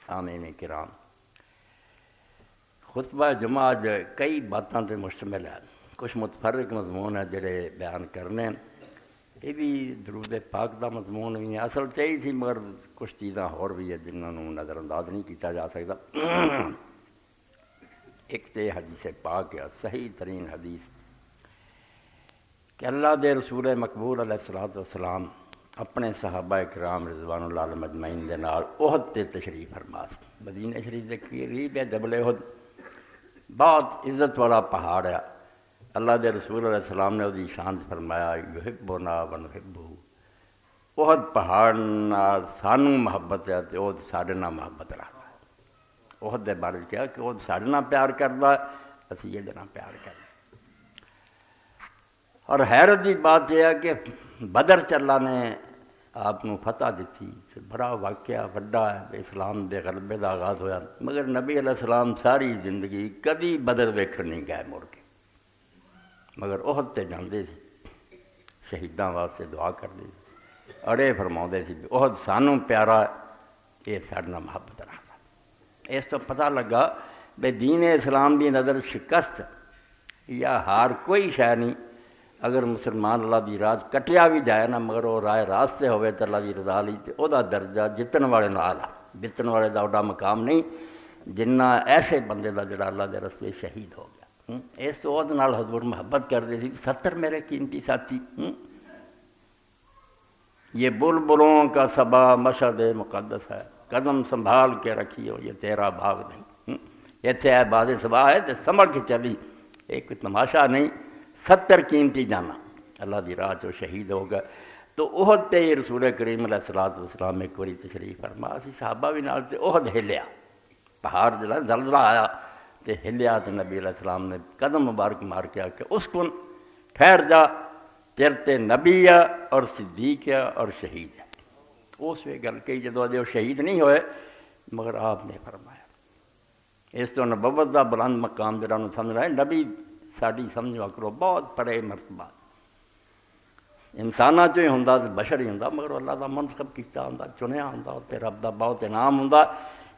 سامعین کرام، خطبہ جمعہ کئی باتوں سے مشتمل ہے، کچھ متفرق مضمون ہے جڑے بیان کرنے، یہ بھی درود پاک دا مضمون بھی ہے، اصل چاہیے تھی مگر کچھ چیزاں اور بھی ہے جنہوں نے نظر انداز نہیں کیتا جا سکتا۔ ایک تو حدیث پاک ہے، صحیح ترین حدیث، کہ اللہ دے رسول مقبول علیہ الصلوۃ والسلام اپنے صحابہ کرام رضوان اللہ علیہم اجمعین دے نال احد تے تشریف فرما سی۔ مدینہ شریف دے قریب ہے جبل احد، بہت عزت والا پہاڑ ہے۔ اللہ دے رسول علیہ السلام نے وہی شان فرمایا یحبنا ونحبہ، احد پہاڑ نال سانوں محبت ہے تے احد ساڈے نال محبت رکھدا ہے۔ احد دے بارے کیا کہ احد ساڈے نال پیار کردا ہے، اسی یہ نال پیار کردا۔ اور حیرت کی بات یہ ہے کہ بدر چ اللہ نے آپ کو فتح دیتی، بڑا واقعہ وڈا ہے، اسلام دے غلبے کا آغاز ہوا، مگر نبی علیہ السلام ساری زندگی کدی بدر ویکھن نہیں گئے مڑ کے، مگر احد تے جاندے سی، شہیداں واسطے دعا کرتے سی، اڑے فرماؤندے سی کہ احد سانوں پیارا، یہ ساڈے نال محبت رکھدا۔ اس تو پتہ لگا بے دین اسلام دی نظر شکست یا ہار کوئی شے نہیں۔ اگر مسلمان اللہ دی راہ کٹیا بھی جائے نا، مگر وہ راہ راستے ہوئے تو اللہ دی رضا لی تے او دا درجہ جتن والے نال آ، جتن والے دا اوڈا مقام نہیں جنہ ایسے بندے دا جڑا اللہ دے رستے شہید ہو گیا۔ اس تو اود نال حضور محبت کرتے سی، 70 میرے قیمتی ساتھی، یہ بلبلوں کا صبا مشہد مقدس ہے، قدم سنبھال کے رکھیو یہ تیرا باغ نہیں، ایتھے ہے باز صبا ہے تے سنبھل کے چلی، ایک تماشا نہیں، 70 قیمتی جانا اللہ دی راہ چو شہید ہو گئے۔ تو احد تے رسول کریم علیہ الصلوۃ والسلام ایک باری تشریف فرما سی، صحابہ بھی نال، تے احد ہلیا، پہاڑ جڑا زلزلہ آیا تے ہلیا، تے نبی علیہ السلام نے قدم مبارک مار کے آ کہ اس کن ٹھہر جا، تیرے تے نبی ہے اور صدیق ہے اور شہید ہے۔ اس وی گل کہی جدو اجے وہ شہید نہیں ہوئے، مگر آپ نے فرمایا اس تو نبوت دا بلند مقام جڑا انہوں سمجھ رہا ہے، نبی ساڑی سمجھو کرو بہت بڑے مرتبہ انسانہ چو ہی ہوندا تے بشر ہی ہوندا، مگر اللہ دا منتخب کیتا ہوندا، چنیا ہوندا، تے رب دا بہت انعام ہوندا۔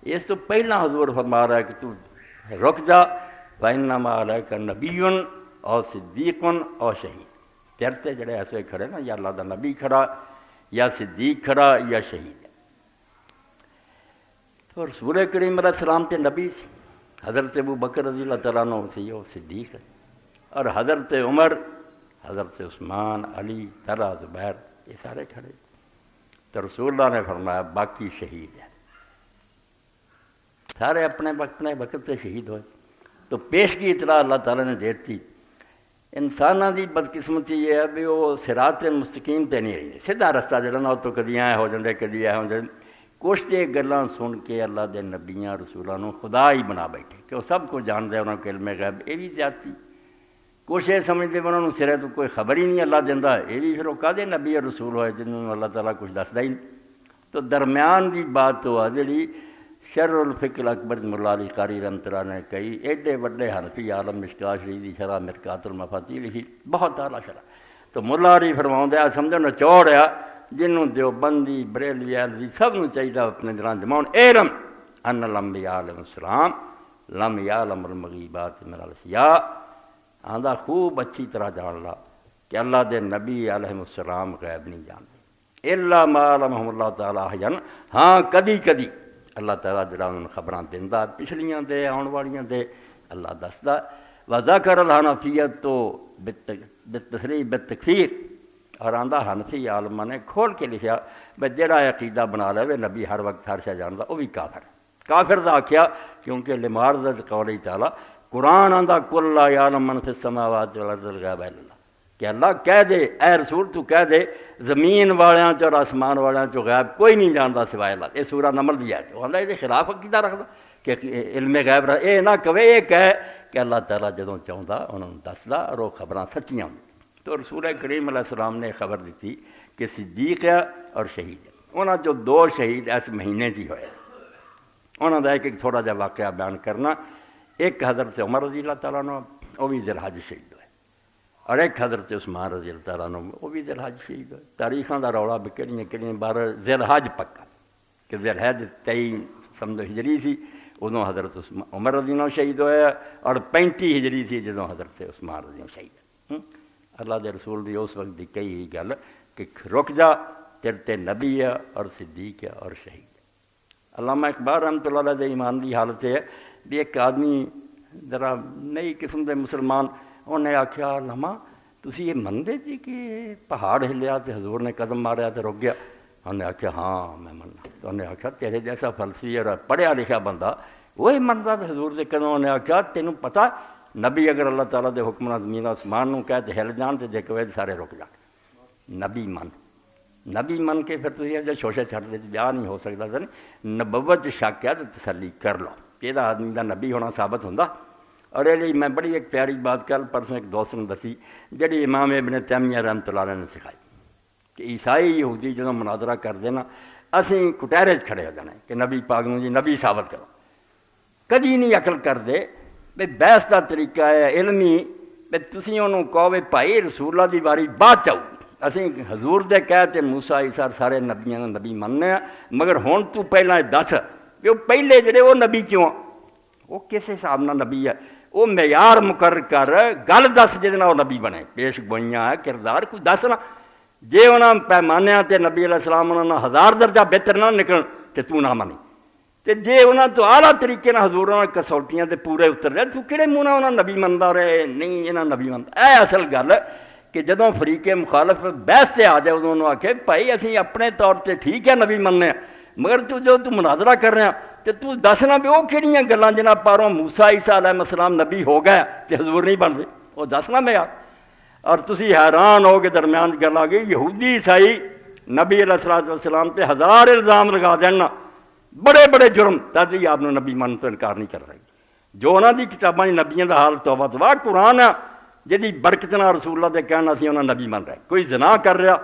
اس تو پہلا حضور فرما رہا ہے کہ تو رک جا، فإنما علیک نبی اور صدیق اور شہید، تیرے تے جڑے ایسے کھڑے نا، یا اللہ دا نبی کھڑا، یا صدیق کھڑا، یا شہید ہے۔ تو رسول کریم علیہ السلام تے نبی سی، حضرت ابو بکر رضی اللہ تعالیٰ عنہ سی، وہ صدیق ہے، اور حضرت عمر، حضرت عثمان، علی، طلحہ، زبیر، یہ سارے کھڑے۔ تو رسول اللہ نے فرمایا باقی شہید ہے، سارے اپنے وقت سے شہید ہوئے۔ تو پیشگی اطلاع اللہ تعالیٰ نے دیتی۔ انسانوں کی بدقسمتی یہ ہے بھی وہ صراط مستقیم تے نہیں رہی، سیدھا رستہ جڑا نا، تو کدی آئے ہو جاندے، کدی آئے ہو جاندے، کچھ تے گلاں سن کے اللہ دے نبیاں رسولوں خدا ہی بنا بیٹھے کہ وہ سب کو جان دے، انہوں کو علم غیب، یہ بھی زیادتی۔ کچھ یہ سمجھتے انہوں نے سرے تو کوئی خبر ہی نہیں اللہ دیندہ، یہ بھی پھر وہ کہتے نبی اور رسول ہوئے جنہوں نے اللہ تعالیٰ کچھ دسدا ہی نہیں۔ تو درمیان دی بات تو ہے جڑی شر الفقہ الاکبر مولا علی قاری رحمۃ اللہ نے کہی، ایڈے وڈے حنفی عالم مشکات شریف دی شرح مرکات المفاتیح لکھی، بہت اعلیٰ شرح۔ تو مولا علی فرماؤں دیا سمجھو نچوڑ ہے جنہوں دیوبندی بریلوی عالوی سب نو چاہیے اپنے دلان جماؤن، علم ان الانبیاء علیہ السلام لم یعلم المغیبات من الاشیاء، آندہ خوب اچھی طرح جان لا کہ اللہ دے نبی علیہ السلام غیب نہیں جانتے، الا ما علمہم اللہ تعالیٰ حیاً، ہاں کدی کدی اللہ تعالیٰ جڑا انہوں نے خبراں دیندہ، پچھلیاں دے آن والیاں دے اللہ دسدا۔ وذکر الحنفیت تو بالتصریح بالتکفیر، اور آندہ حنفی عالمہ نے کھول کے لکھیا بھئی جڑا عقیدہ بنا لے نبی ہر وقت ہر شے جاندا، وہ بھی کافر ہے۔ کافر دا آکھیا کیونکہ لمعارضۃ قولہ تعالیٰ، قرآن آندہ کل لا یعلم من فی السماوات والارض الغیب الا اللہ، کہ اللہ کہہ دے اے رسول تو کہہ دے زمین والیاں چ اور آسمان والیاں چ غیب کوئی نہیں جاندا سوائے اللہ۔ یہ سورہ نمل دی ہے، وہ آندا یہ خلاف عقیدہ رکھدا کہ علم غیب رکھ، اے نہ کہے، یہ کہے کہ اللہ تعالیٰ جدوں چاہندا انہوں نے دسدا اور وہ خبراں سچیاں ہوں۔ تو رسول کریم علیہ السلام نے خبر دیتی کہ صدیق ہے اور شہید ہے۔ انہاں جو 2 شہید اس مہینے جی ہوئے، انہاں دا ایک تھوڑا جا واقعہ بیان کرنا۔ ایک حضرت عمر رضی اللہ تعالیٰ عنہ، وہ بھی ذی الحج شہید ہوئے، اور ایک حضرت عثمان رضی اللہ تعالیٰ عنہ، وہ بھی ذی الحج شہید ہوئے۔ تاریخاں دا رولا بھی کہڑیاں بار ذی الحج پکا، کہ ذوالحج 23 سمجھو ہجری سی ادوں حضرت عمر رضی اللہ عنہ شہید ہویا اور 35 ہجری سی جدوں حضرت عثمان رضی اللہ شہید اللہ دے رسول دی اس وقت دی کئی ہی گل کہ رک جا تیرے تے نبی ہے اور صدیق ہے اور شہید ہے۔ علامہ اقبال رحمۃ اللہ علیہ دے ایمان دی حالت ہے بھی ایک آدمی ذرا نئی قسم دے مسلمان انہیں آخیا علامہ تسی یہ منتے جی کہ پہاڑ ہلیا تو حضور نے قدم ماریا تو رک گیا؟ انہیں آخیا ہاں میں مننا۔ تو انہیں آخیا تیرے جیسا فلسفی اور پڑھیا لکھا بندہ وہی منتا تو حضور دے قدم۔ انہیں آخیا تینوں پتہ نبی اگر اللہ تعالیٰ دے حکم نال زمین آسمان نوں کہے تو ہل جان تو جے کہے سارے رک جان۔ نبی من کے پھر تسی جو شوشے چھڑ دے بیاہ نہیں ہو سکتا سر نبوت شک ہے تو تسلی کر لو کہ یہ آدمی دا نبی ہونا ثابت ہوندا۔ اور یہ لیے میں بڑی ایک پیاری بات کل پرسوں ایک دوست نے دسی جڑی امام ابن تیمیہ رحمۃ اللہ علیہ نے سکھائی کہ عیسائی یہودی جدوں مناظرہ کرتے نا اسی کٹہرے کھڑے ہو جانا کہ نبی پاک نوں جی نبی ثابت کرو۔ کدی نہیں عقل کرتے بھی بحث کا طریقہ ہے علمی بھی تسی انہوں کہو بھی بھائی رسول اللہ دی واری بعد چاہو اسی حضور دے کہتے موسیٰ عیسیٰ سارے نبیاں نبی مننے ہیں مگر ہن تو پہلے دس کہ وہ پہلے جڑے وہ نبی کیوں وہ کس حساب نال نبی ہے وہ معیار مقرر کر گل دس جہدے نال وہ نبی بنے پیش گوئیاں کردار کوئی دس نا جے انہاں پیمانیاں تے نبی علیہ السلام انہاں 1000 درجہ بہتر نہ نکلن تے تو نہ منی تے جے انہاں تو اعلیٰ طریقے نال حضور نال کسوٹیاں تے پورے اتر رہے تو کہڑے منہ نال انہاں نبی مندا رہے نہیں انہاں نبی مندا۔ اے اصل گل کہ جدوں فریق مخالف بحث تے آ جائے ادوں انہوں آکھے بھائی اسی اپنے طور تے ٹھیک ہے نبی مننے مگر تو جو تو مناظرہ کر رہے ہیں تے تو دسنا بھی وہ کہڑیاں گلاں جنہاں پاروں موسیٰ عیسیٰ علیہ السلام نبی ہو گئے تے حضور نہیں بن دے وہ دسنا میں اور تسی حیران ہو کے درمیان گل آ گئی یہودی عیسائی نبی علیہ السلام تے 1000 الزام لگا دینا بڑے بڑے جرم تد ہی آپ نے نبی من تو انکار نہیں کر رہی جو انہاں دی کتاباں نبیاں دا حال توبہ توبہ قرآن ہے جہی برکت نال رسول اللہ دے کہنا سی انہاں نبی من رہے کوئی زنا کر رہا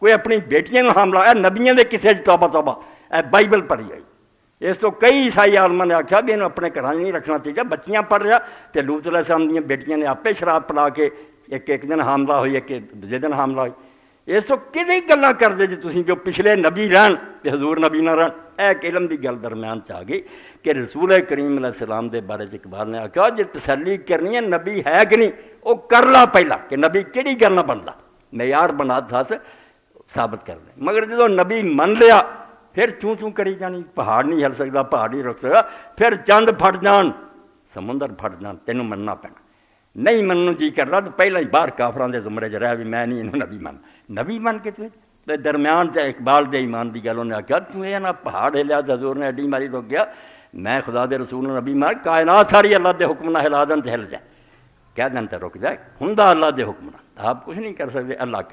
کوئی اپنی بیٹیاں نوں حاملہ اے نبیاں دے کسے توبہ توبہ اے بائبل پڑھی آئی اس تو کئی عیسائی عالماں نے آخیا بھی انہوں اپنے گھراں نہیں رکھنا چاہیے بچیاں پڑھ رہا تے لوط علیہ السلام دیاں بیٹیاں نے آپے شراب پلا کے ایک دن حاملہ ہوئی ایک دوجے دن حاملہ ہوئی اس تو کئی گلاں کردے جی تسی جو پچھلے نبی رہن تے حضور نبی نہ رہن ایک علم دی گل درمیان چ آ گئی کہ رسول کریم علیہ السلام دے بارے اقبال نے آخیا جی تسلی کرنی ہے نبی ہے کہ نہیں وہ کر لا پہلا کہ نبی کہڑی گل نہ بنتا معیار بنا دس ثابت کر دیں مگر جدو نبی من لیا پھر چوں چوں کری جانی پہاڑ نہیں ہل سکتا پہاڑ نہیں رک سکتا پھر چند پھٹ جان سمندر پھٹ جان تینوں مننا پینا نہیں منوں جی کر رہا تو پہلے ہی باہر کافراں دے زمرے چ رہ بھی میں نہیں انہوں نبی من کے تو درمیان چ اقبال دے ایمان دی گل انہیں آخیا تو یہ نہ پہاڑ ہلیا حضور نے ایڈی ماری رک گیا میں خدا دے رسول نبی مار کائنات ساری اللہ دے حکم نہ ہلا دن تے ہل جائے کہہ دن تے رک جائے ہوندا اللہ دے حکم نہ آپ کچھ نہیں کر سکتے اللہ